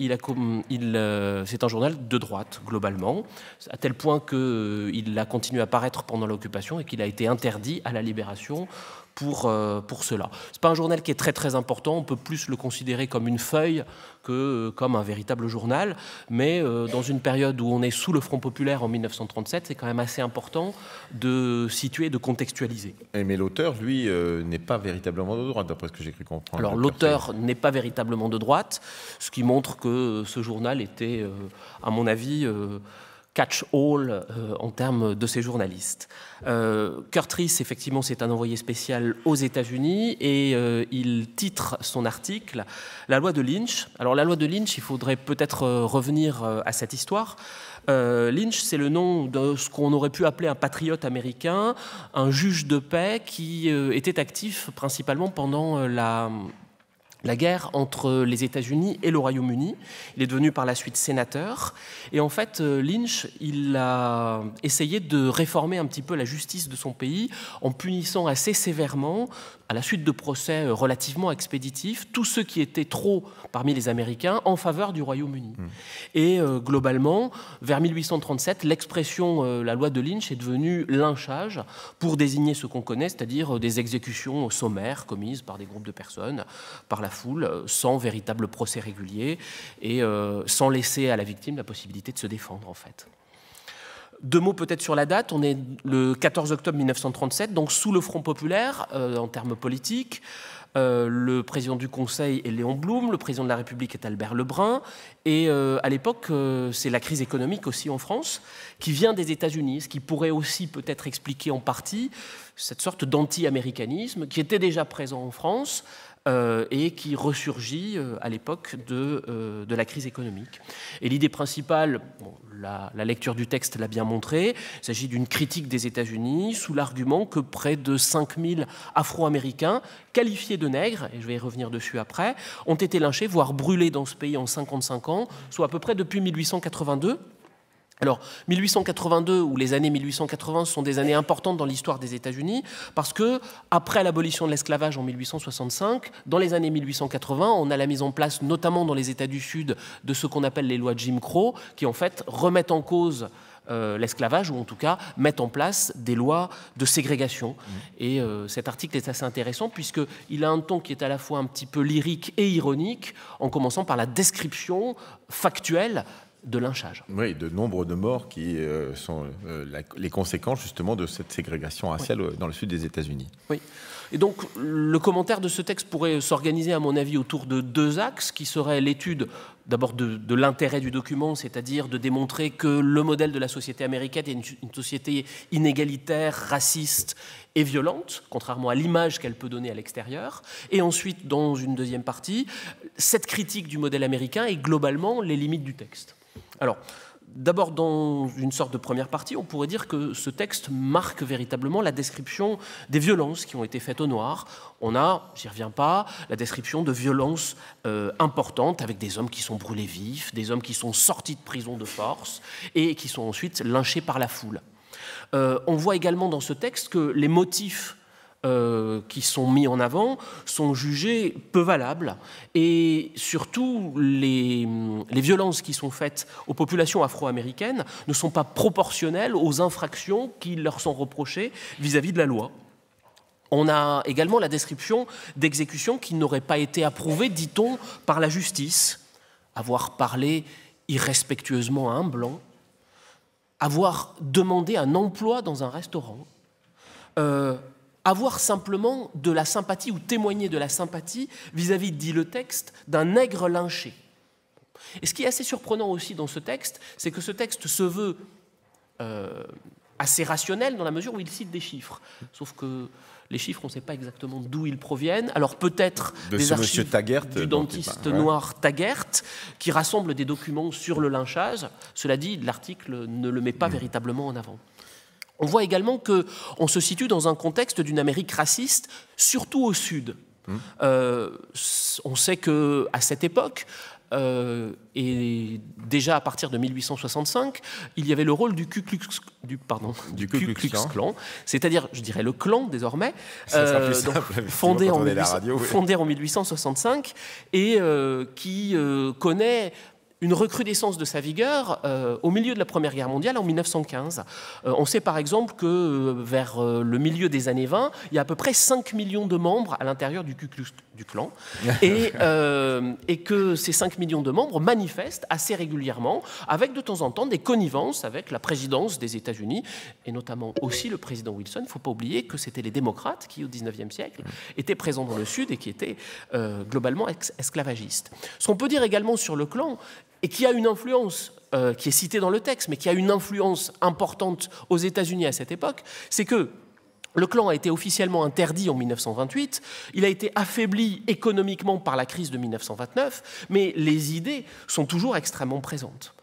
journal de droite globalement, à tel point qu'il a continué à paraître pendant l'occupation et qu'il a été interdit à la Libération pour cela. Ce n'est pas un journal qui est très très important, on peut plus le considérer comme une feuille que comme un véritable journal, mais dans une période où on est sous le Front populaire en 1937, c'est quand même assez important de situer, de contextualiser. Mais l'auteur, lui, n'est pas véritablement de droite, d'après ce que j'ai cru comprendre. Alors l'auteur n'est pas véritablement de droite, ce qui montre que ce journal était, à mon avis, catch-all en termes de ces journalistes. Kurt Riess, effectivement, c'est un envoyé spécial aux États-Unis et il titre son article « La loi de Lynch ». Alors la loi de Lynch, il faudrait peut-être revenir à cette histoire. Lynch, c'est le nom de ce qu'on aurait pu appeler un patriote américain, un juge de paix qui était actif principalement pendant la guerre entre les États-Unis et le Royaume-Uni. Il est devenu par la suite sénateur. Et en fait, Lynch, il a essayé de réformer un petit peu la justice de son pays en punissant assez sévèrement, à la suite de procès relativement expéditifs, tous ceux qui étaient trop parmi les Américains en faveur du Royaume-Uni. Et globalement, vers 1837, l'expression la loi de Lynch est devenue lynchage pour désigner ce qu'on connaît, c'est-à-dire des exécutions sommaires commises par des groupes de personnes, par la foule, sans véritable procès régulier et sans laisser à la victime la possibilité de se défendre, en fait. Deux mots peut-être sur la date. On est le 14 octobre 1937, donc sous le Front populaire en termes politiques. Le président du Conseil est Léon Blum, le président de la République est Albert Lebrun, et à l'époque, c'est la crise économique aussi en France, qui vient des États-Unis, ce qui pourrait aussi peut-être expliquer en partie cette sorte d'anti-américanisme qui était déjà présent en France, et qui ressurgit à l'époque de la crise économique. Et l'idée principale, bon, la lecture du texte l'a bien montré, il s'agit d'une critique des États-Unis sous l'argument que près de 5000 Afro-Américains qualifiés de nègres, et je vais y revenir dessus après, ont été lynchés, voire brûlés dans ce pays en 55 ans, soit à peu près depuis 1882. Alors, 1882 ou les années 1880 sont des années importantes dans l'histoire des États-Unis parce que, après l'abolition de l'esclavage en 1865, dans les années 1880, on a la mise en place, notamment dans les États du Sud, de ce qu'on appelle les lois de Jim Crow, qui en fait remettent en cause l'esclavage, ou en tout cas mettent en place des lois de ségrégation. Et cet article est assez intéressant puisqu'il a un ton qui est à la fois un petit peu lyrique et ironique, en commençant par la description factuelle de lynchage. Oui, de nombre de morts qui sont les conséquences justement de cette ségrégation raciale dans le sud des États-Unis. Oui. Et donc, le commentaire de ce texte pourrait s'organiser, à mon avis, autour de deux axes, qui seraient l'étude d'abord de l'intérêt du document, c'est-à-dire de démontrer que le modèle de la société américaine est une société inégalitaire, raciste et violente, contrairement à l'image qu'elle peut donner à l'extérieur. Et ensuite, dans une deuxième partie, cette critique du modèle américain et globalement les limites du texte. Alors, D'abord, dans une sorte de première partie, on pourrait dire que ce texte marque véritablement la description des violences qui ont été faites aux Noirs. On a, j'y reviens pas, la description de violences importantes avec des hommes qui sont brûlés vifs, des hommes qui sont sortis de prison de force et qui sont ensuite lynchés par la foule. On voit également dans ce texte que les motifs qui sont mis en avant sont jugés peu valables et surtout les violences qui sont faites aux populations afro-américaines ne sont pas proportionnelles aux infractions qui leur sont reprochées vis-à-vis de la loi. On a également la description d'exécutions qui n'auraient pas été approuvées, dit-on, par la justice. Avoir parlé irrespectueusement à un blanc, avoir demandé un emploi dans un restaurant, avoir simplement de la sympathie ou témoigner de la sympathie vis-à-vis, dit le texte, d'un nègre lynché. Et ce qui est assez surprenant aussi dans ce texte, c'est que ce texte se veut assez rationnel dans la mesure où il cite des chiffres. Sauf que les chiffres, on ne sait pas exactement d'où ils proviennent. Alors peut-être des archives du dentiste noir Taggart, qui rassemble des documents sur le lynchage. Cela dit, l'article ne le met pas véritablement en avant. On voit également qu'on se situe dans un contexte d'une Amérique raciste, surtout au Sud. On sait qu'à cette époque, et déjà à partir de 1865, il y avait le rôle du Ku Klux Klan, c'est-à-dire, je dirais, le clan désormais, fondé en 1865 et qui connaît une recrudescence de sa vigueur au milieu de la Première Guerre mondiale en 1915. On sait par exemple que vers le milieu des années 20, il y a à peu près 5 millions de membres à l'intérieur du Ku Klux Klan et que ces 5 millions de membres manifestent assez régulièrement avec de temps en temps des connivences avec la présidence des États-Unis et notamment aussi le président Wilson. Il ne faut pas oublier que c'était les démocrates qui, au XIXe siècle, étaient présents dans le Sud et qui étaient globalement esclavagistes. Ce qu'on peut dire également sur le clan, et qui a une influence, qui est citée dans le texte, mais qui a une influence importante aux États-Unis à cette époque, c'est que le clan a été officiellement interdit en 1928, il a été affaibli économiquement par la crise de 1929, mais les idées sont toujours extrêmement présentes.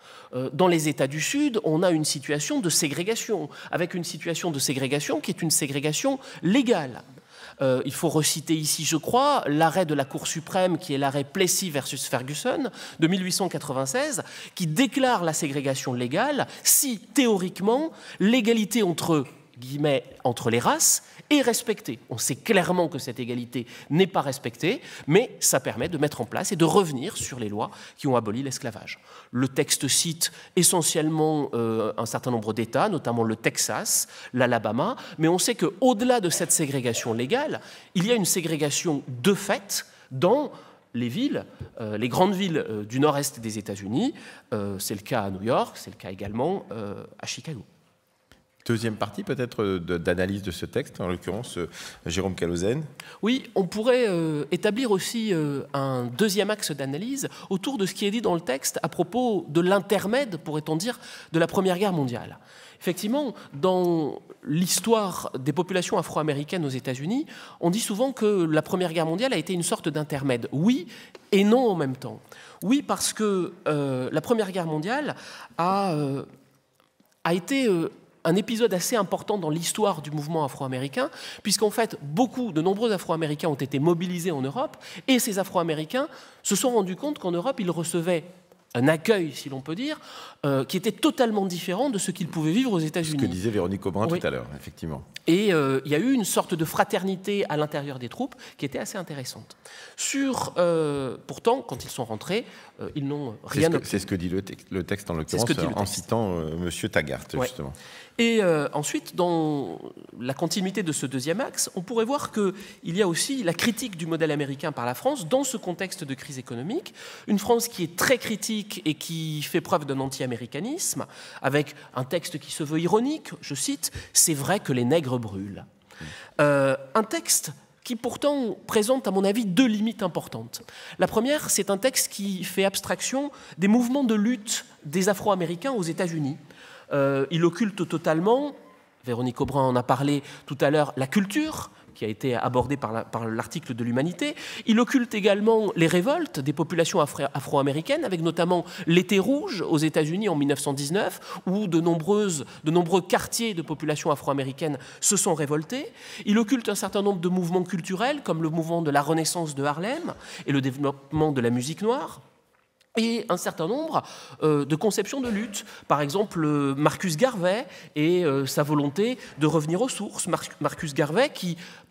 Dans les États du Sud, on a une situation de ségrégation, avec une situation de ségrégation qui est une ségrégation légale. Il faut reciter ici, je crois, l'arrêt de la Cour suprême, qui est l'arrêt Plessy versus Ferguson de 1896, qui déclare la ségrégation légale si, théoriquement, l'égalité entre les races est respectée. On sait clairement que cette égalité n'est pas respectée, mais ça permet de mettre en place et de revenir sur les lois qui ont aboli l'esclavage. Le texte cite essentiellement un certain nombre d'États, notamment le Texas, l'Alabama, mais on sait qu'au-delà de cette ségrégation légale, il y a une ségrégation de fait dans les villes, les grandes villes du nord-est des États-Unis. C'est le cas à New York, c'est le cas également à Chicago. Deuxième partie peut-être d'analyse de ce texte, en l'occurrence Jérôme Callauzen. Oui, on pourrait établir aussi un deuxième axe d'analyse autour de ce qui est dit dans le texte à propos de l'intermède, pourrait-on dire, de la Première Guerre mondiale. Effectivement, dans l'histoire des populations afro-américaines aux États-Unis, on dit souvent que la Première Guerre mondiale a été une sorte d'intermède. Oui et non en même temps. Oui, parce que la Première Guerre mondiale a été un épisode assez important dans l'histoire du mouvement afro-américain, puisqu'en fait, de nombreux Afro-Américains ont été mobilisés en Europe, et ces Afro-Américains se sont rendus compte qu'en Europe, ils recevaient un accueil, si l'on peut dire, qui était totalement différent de ce qu'ils pouvaient vivre aux États-Unis. Ce que disait Véronique Aubrin tout à l'heure, effectivement. Et il y a eu une sorte de fraternité à l'intérieur des troupes qui était assez intéressante. Pourtant, quand ils sont rentrés, ils n'ont rien... C'est ce que dit le texte, en l'occurrence, en citant M. Taggart, justement. Et ensuite, dans la continuité de ce deuxième axe, on pourrait voir qu'il y a aussi la critique du modèle américain par la France dans ce contexte de crise économique. Une France qui est très critique et qui fait preuve d'un anti-américanisme, avec un texte qui se veut ironique, je cite, « C'est vrai que les nègres brûlent ». Un texte qui pourtant présente, à mon avis, deux limites importantes. La première, c'est un texte qui fait abstraction des mouvements de lutte des Afro-Américains aux États-Unis. Il occulte totalement, Véronique Aubrin en a parlé tout à l'heure, la culture qui a été abordé par l'article de l'Humanité. Il occulte également les révoltes des populations afro-américaines, avec notamment l'été rouge aux États-Unis en 1919, où de nombreux quartiers de populations afro-américaines se sont révoltés. Il occulte un certain nombre de mouvements culturels, comme le mouvement de la Renaissance de Harlem et le développement de la musique noire, et un certain nombre de conceptions de lutte. Par exemple, Marcus Garvey et sa volonté de revenir aux sources. Marcus Garvey,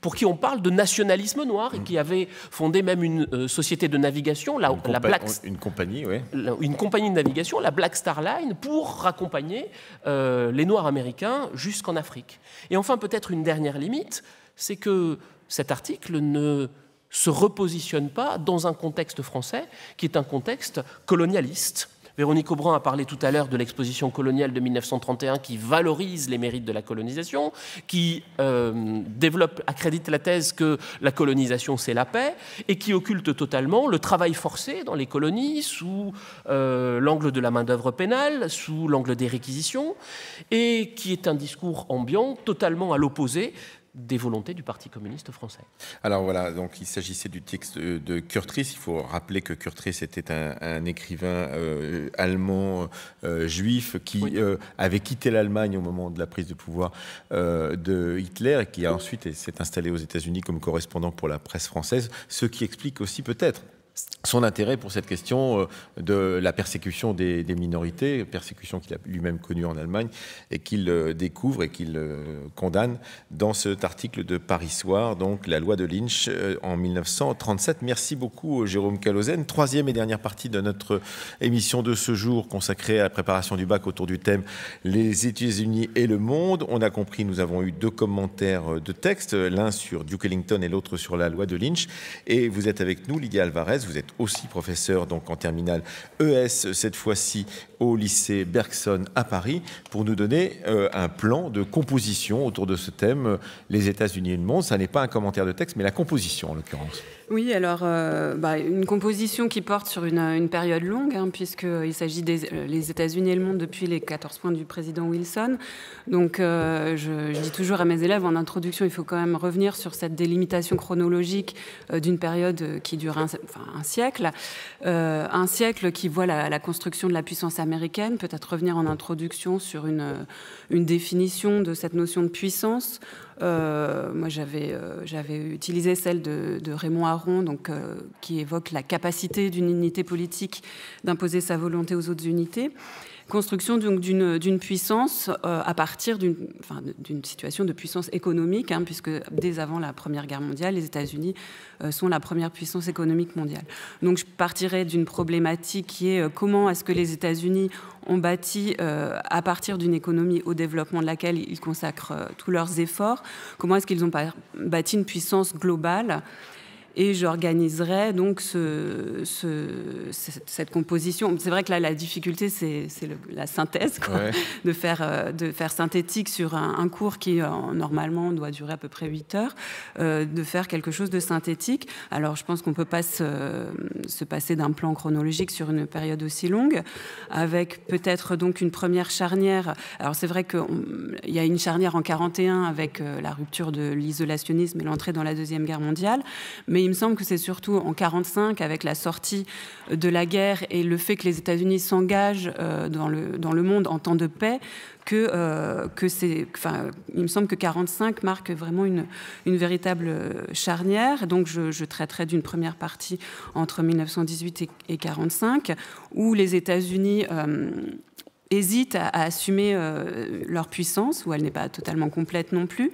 pour qui on parle de nationalisme noir et qui avait fondé même une société de navigation, une compagnie de navigation, la Black Star Line, pour raccompagner les Noirs américains jusqu'en Afrique. Et enfin, peut-être une dernière limite, c'est que cet article ne se repositionne pas dans un contexte français qui est un contexte colonialiste. Véronique Aubran a parlé tout à l'heure de l'exposition coloniale de 1931 qui valorise les mérites de la colonisation, qui accrédite la thèse que la colonisation c'est la paix et qui occulte totalement le travail forcé dans les colonies sous l'angle de la main-d'œuvre pénale, sous l'angle des réquisitions, et qui est un discours ambiant totalement à l'opposé des volontés du Parti communiste français. Alors voilà, donc il s'agissait du texte de Kurtris. Il faut rappeler que Kurtris était un écrivain allemand juif qui avait quitté l'Allemagne au moment de la prise de pouvoir de Hitler et qui a ensuite s'est installé aux États-Unis comme correspondant pour la presse française, ce qui explique aussi peut-être son intérêt pour cette question de la persécution des minorités, persécution qu'il a lui-même connue en Allemagne et qu'il découvre et qu'il condamne dans cet article de Paris Soir, donc la loi de Lynch en 1937. Merci beaucoup Jérôme Callauzen. Troisième et dernière partie de notre émission de ce jour consacrée à la préparation du bac autour du thème les États-Unis et le monde. On a compris, nous avons eu 2 commentaires de texte, l'un sur Duke Ellington et l'autre sur la loi de Lynch. Et vous êtes avec nous, Lydia Alvarez. Vous êtes aussi professeur donc en terminale ES, cette fois-ci au lycée Bergson à Paris, pour nous donner un plan de composition autour de ce thème, les États-Unis et le monde. Ça n'est pas un commentaire de texte, mais la composition en l'occurrence. Oui, alors une composition qui porte sur une période longue, puisqu'il s'agit des États-Unis et le monde depuis les 14 points du président Wilson. Donc je dis toujours à mes élèves en introduction, il faut quand même revenir sur cette délimitation chronologique d'une période qui dure un siècle. Un siècle qui voit la construction de la puissance américaine, peut-être revenir en introduction sur une définition de cette notion de puissance. Moi, j'avais utilisé celle de Raymond Aron, donc, qui évoque la capacité d'une unité politique d'imposer sa volonté aux autres unités. Construction donc d'une puissance à partir d'une situation de puissance économique, puisque dès avant la Première Guerre mondiale, les États-Unis sont la première puissance économique mondiale. Donc je partirais d'une problématique qui est comment est-ce que les États-Unis ont bâti, à partir d'une économie au développement de laquelle ils consacrent tous leurs efforts, comment est-ce qu'ils ont bâti une puissance globale. Et j'organiserai donc cette composition. C'est vrai que là, la difficulté, c'est la synthèse, quoi, ouais. de faire synthétique sur un cours qui, normalement, doit durer à peu près 8 heures, de faire quelque chose de synthétique. Alors, je pense qu'on ne peut pas se passer d'un plan chronologique sur une période aussi longue, avec peut-être donc une première charnière. Alors, c'est vrai qu'il y a une charnière en 1941 avec la rupture de l'isolationnisme et l'entrée dans la Deuxième Guerre mondiale, mais il me semble que c'est surtout en 1945, avec la sortie de la guerre et le fait que les États-Unis s'engagent dans le monde en temps de paix, que c'est, il me semble que 1945 marque vraiment une véritable charnière. Donc je traiterai d'une première partie entre 1918 et 1945, où les États-Unis hésitent à assumer leur puissance, où elle n'est pas totalement complète non plus.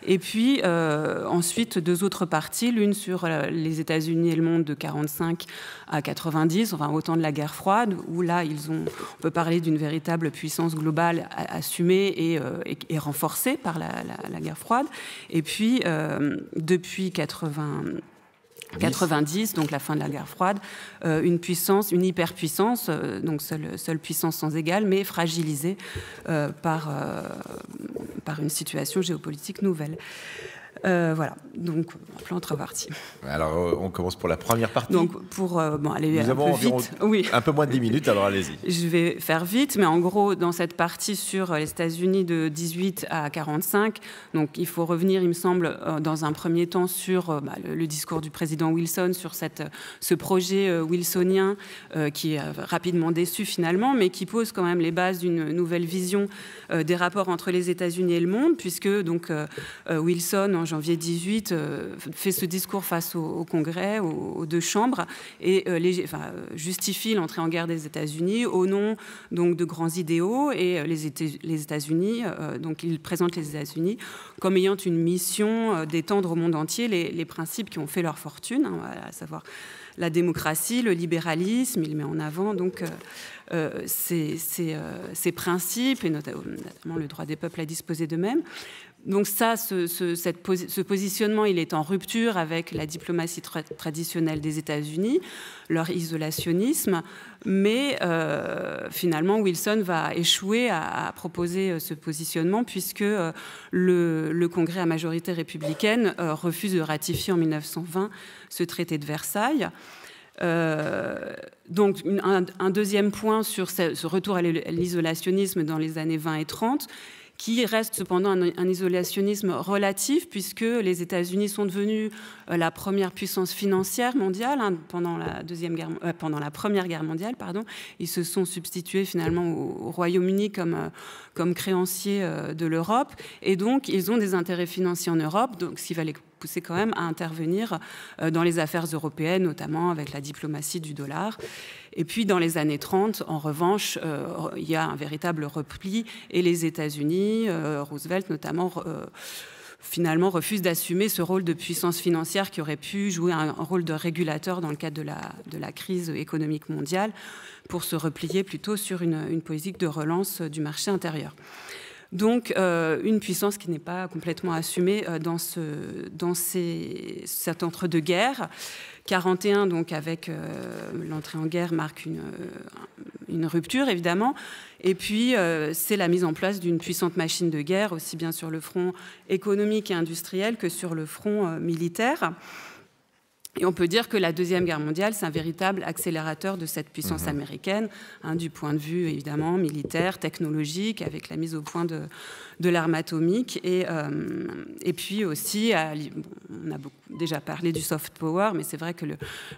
Et puis ensuite 2 autres parties, l'une sur les États-Unis et le monde de 1945 à 1990, enfin au temps de la guerre froide, où là on peut parler d'une véritable puissance globale assumée et renforcée par la guerre froide. Et puis depuis 1990, donc la fin de la guerre froide, une hyperpuissance, donc seule puissance sans égale, mais fragilisée par une situation géopolitique nouvelle. Voilà, donc un plan en 3 parties. Alors, on commence pour la première partie. Donc, pour aller Nous un avons peu environ vite, oui. un peu moins de 10 minutes, alors allez-y. Je vais faire vite, mais en gros, dans cette partie sur les États-Unis de 18 à 45, donc il faut revenir, il me semble, dans un premier temps sur le discours du président Wilson, sur ce projet wilsonien qui est rapidement déçu finalement, mais qui pose quand même les bases d'une nouvelle vision des rapports entre les États-Unis et le monde, puisque donc Wilson, en janvier 18, fait ce discours face au Congrès, aux 2 chambres, et justifie l'entrée en guerre des États-Unis au nom donc de grands idéaux, et les États-Unis, donc il présente les États-Unis comme ayant une mission d'étendre au monde entier les principes qui ont fait leur fortune, à savoir la démocratie, le libéralisme. Il met en avant donc ces principes, et notamment le droit des peuples à disposer d'eux-mêmes. Donc ça, ce positionnement, il est en rupture avec la diplomatie traditionnelle des États-Unis, leur isolationnisme, mais finalement Wilson va échouer à proposer ce positionnement, puisque le Congrès à majorité républicaine refuse de ratifier en 1920 ce traité de Versailles. Donc un deuxième point sur ce retour à l'isolationnisme dans les années 20 et 30, qui reste cependant un isolationnisme relatif, puisque les États-Unis sont devenus la première puissance financière mondiale pendant la Première Guerre mondiale. Ils se sont substitués finalement au Royaume-Uni comme créanciers de l'Europe, et donc ils ont des intérêts financiers en Europe, donc ce qui va les pousser quand même à intervenir dans les affaires européennes, notamment avec la diplomatie du dollar. Et puis, dans les années 30, en revanche, il y a un véritable repli, et les États-Unis, Roosevelt notamment, finalement refusent d'assumer ce rôle de puissance financière qui aurait pu jouer un rôle de régulateur dans le cadre de la crise économique mondiale, pour se replier plutôt sur une politique de relance du marché intérieur. Donc, une puissance qui n'est pas complètement assumée dans cet entre-deux-guerres. 41, donc, avec l'entrée en guerre, marque une rupture, évidemment. Et puis, c'est la mise en place d'une puissante machine de guerre, aussi bien sur le front économique et industriel que sur le front militaire. Et on peut dire que la Deuxième Guerre mondiale, c'est un véritable accélérateur de cette puissance américaine, du point de vue évidemment militaire, technologique, avec la mise au point de l'arme atomique. Et puis aussi, on a déjà parlé du soft power, mais c'est vrai que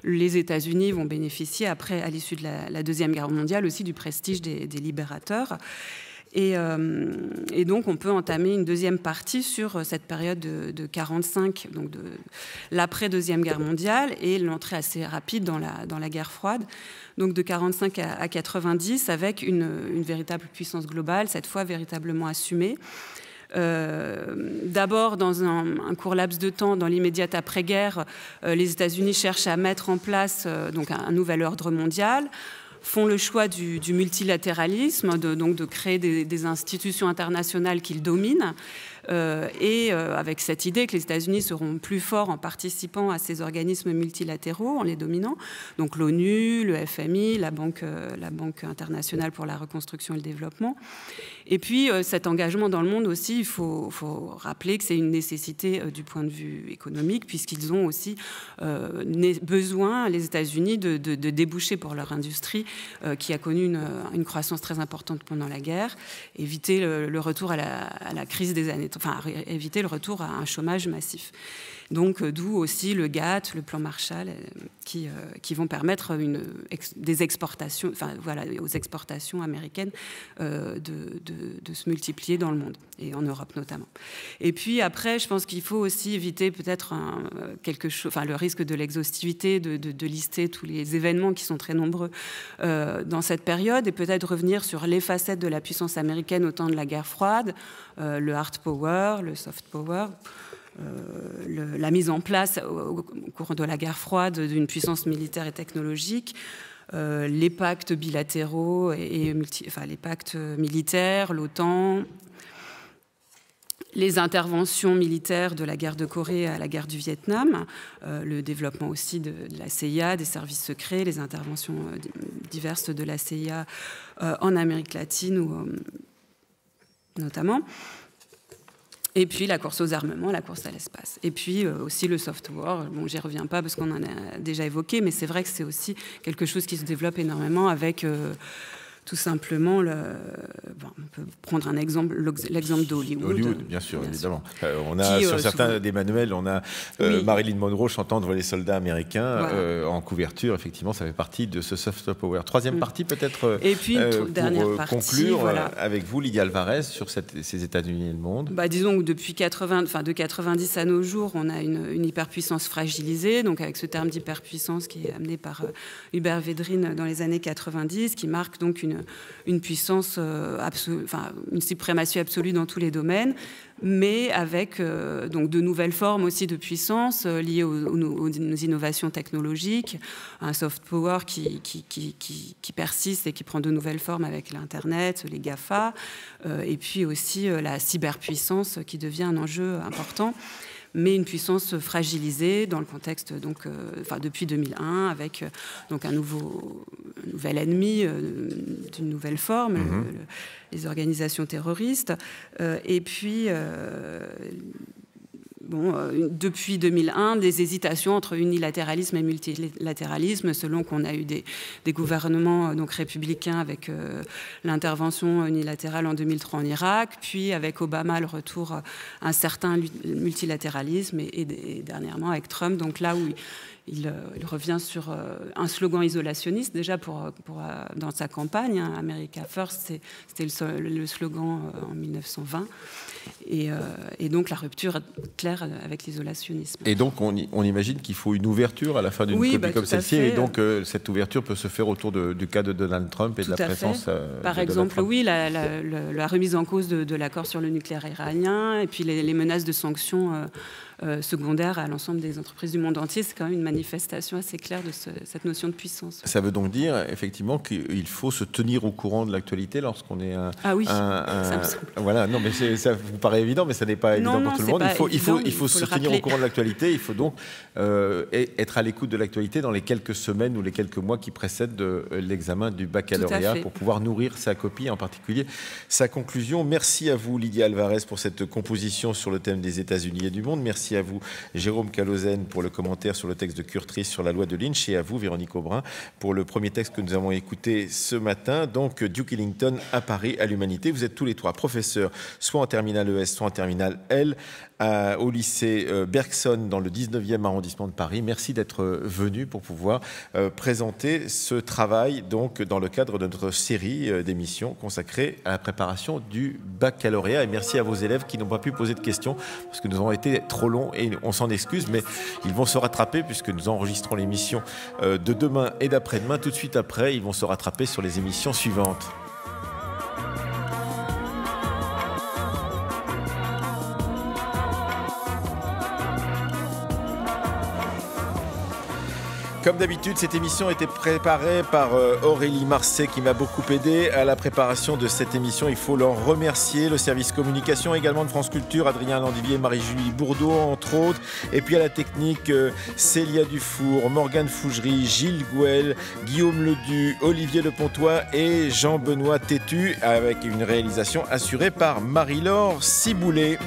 les États-Unis vont bénéficier, après, à l'issue de la Deuxième Guerre mondiale, aussi du prestige des libérateurs. Et donc, on peut entamer une deuxième partie sur cette période de 1945, donc de l'après-Deuxième Guerre mondiale, et l'entrée assez rapide dans la guerre froide, donc de 1945 à 1990, avec une véritable puissance globale, cette fois véritablement assumée. D'abord, dans un court laps de temps, dans l'immédiate après-guerre, les États-Unis cherchent à mettre en place donc un nouvel ordre mondial, font le choix du multilatéralisme, donc de créer des institutions internationales qu'ils dominent, et avec cette idée que les États-Unis seront plus forts en participant à ces organismes multilatéraux, en les dominant, donc l'ONU, le FMI, la Banque internationale pour la reconstruction et le développement. Et puis cet engagement dans le monde aussi, il faut rappeler que c'est une nécessité du point de vue économique, puisqu'ils ont aussi besoin, les États-Unis, de déboucher pour leur industrie qui a connu une croissance très importante pendant la guerre, éviter le retour à la crise des années, enfin éviter le retour à un chômage massif. Donc d'où aussi le GATT, le plan Marshall, qui vont permettre des exportations, aux exportations américaines de se multiplier dans le monde, et en Europe notamment. Et puis après, je pense qu'il faut aussi éviter peut-être le risque de l'exhaustivité, de lister tous les événements qui sont très nombreux dans cette période, et peut-être revenir sur les facettes de la puissance américaine au temps de la guerre froide, le hard power, le soft power, la mise en place au cours de la guerre froide d'une puissance militaire et technologique, les pactes bilatéraux les pactes militaires, l'OTAN, les interventions militaires de la guerre de Corée à la guerre du Vietnam, le développement aussi de la CIA, des services secrets, les interventions diverses de la CIA en Amérique latine notamment. Et puis la course aux armements, la course à l'espace. Et puis aussi le software. Bon, j'y reviens pas parce qu'on en a déjà évoqué, mais c'est vrai que c'est aussi quelque chose qui se développe énormément avec tout simplement, on peut prendre un exemple, l'exemple d'Hollywood. Hollywood, bien sûr, évidemment. On a sur certains des manuels, on a Marilyn Monroe chantant devant les soldats américains en couverture. Effectivement, ça fait partie de ce soft power. Troisième partie, peut-être. Et puis dernière partie, conclure avec vous, Lydia Alvarez, sur ces États-Unis et le monde. Disons que depuis de 90 à nos jours, on a une hyperpuissance fragilisée. Donc avec ce terme d'hyperpuissance qui est amené par Hubert Védrine dans les années 90, qui marque donc une puissance absolue, une suprématie absolue dans tous les domaines, mais avec donc de nouvelles formes aussi de puissance liées aux innovations technologiques, un soft power qui persiste et qui prend de nouvelles formes avec l'Internet, les GAFA, et puis aussi la cyberpuissance qui devient un enjeu important, mais une puissance fragilisée dans le contexte depuis 2001 avec donc un nouvel ennemi d'une nouvelle forme, les organisations terroristes, et puis depuis 2001, des hésitations entre unilatéralisme et multilatéralisme, selon qu'on a eu des gouvernements donc républicains avec l'intervention unilatérale en 2003 en Irak, puis avec Obama le retour à un certain multilatéralisme, et dernièrement avec Trump, donc là où il revient sur un slogan isolationniste, déjà dans sa campagne, America First, c'était le slogan en 1920. Et donc la rupture claire avec l'isolationnisme. Et donc on imagine qu'il faut une ouverture à la fin d'une copie comme celle-ci, et donc cette ouverture peut se faire autour du cas de Donald Trump et de la présence par exemple, la remise en cause de l'accord sur le nucléaire iranien, et puis les menaces de sanctions secondaires à l'ensemble des entreprises du monde entier. C'est quand même une manifestation assez claire de cette notion de puissance. Ça veut donc dire effectivement qu'il faut se tenir au courant de l'actualité lorsqu'on est ça me semble. Voilà, non mais ça vous paraît évident, mais ça n'est pas évident pour tout le monde. Il faut se tenir au courant de l'actualité. Il faut donc être à l'écoute de l'actualité dans les quelques semaines ou les quelques mois qui précèdent l'examen du baccalauréat pour pouvoir nourrir sa copie, en particulier sa conclusion. Merci à vous, Lydia Alvarez, pour cette composition sur le thème des États-Unis et du monde. Merci à vous, Jérôme Calozène, pour le commentaire sur le texte de Curtris sur la loi de Lynch, et à vous, Véronique Aubrin, pour le premier texte que nous avons écouté ce matin, donc Duke Ellington à Paris, à l'Humanité. Vous êtes tous les trois professeurs, soit en terminale ES, soit en terminale L, au lycée Bergson, dans le 19e arrondissement de Paris. Merci d'être venus pour pouvoir présenter ce travail, donc dans le cadre de notre série d'émissions consacrée à la préparation du baccalauréat. Et merci à vos élèves qui n'ont pas pu poser de questions parce que nous avons été trop longs, et on s'en excuse, mais ils vont se rattraper puisque nous enregistrons l'émission de demain et d'après-demain. Tout de suite après, ils vont se rattraper sur les émissions suivantes. Comme d'habitude, cette émission a été préparée par Aurélie Marcet, qui m'a beaucoup aidé à la préparation de cette émission. Il faut leur remercier. Le service communication également de France Culture, Adrien Landivier, Marie-Julie Bourdeau, entre autres. Et puis à la technique, Célia Dufour, Morgane Fougerie, Gilles Gouel, Guillaume Ledu, Olivier Lepontois et Jean-Benoît Tétu, avec une réalisation assurée par Marie-Laure Ciboulet.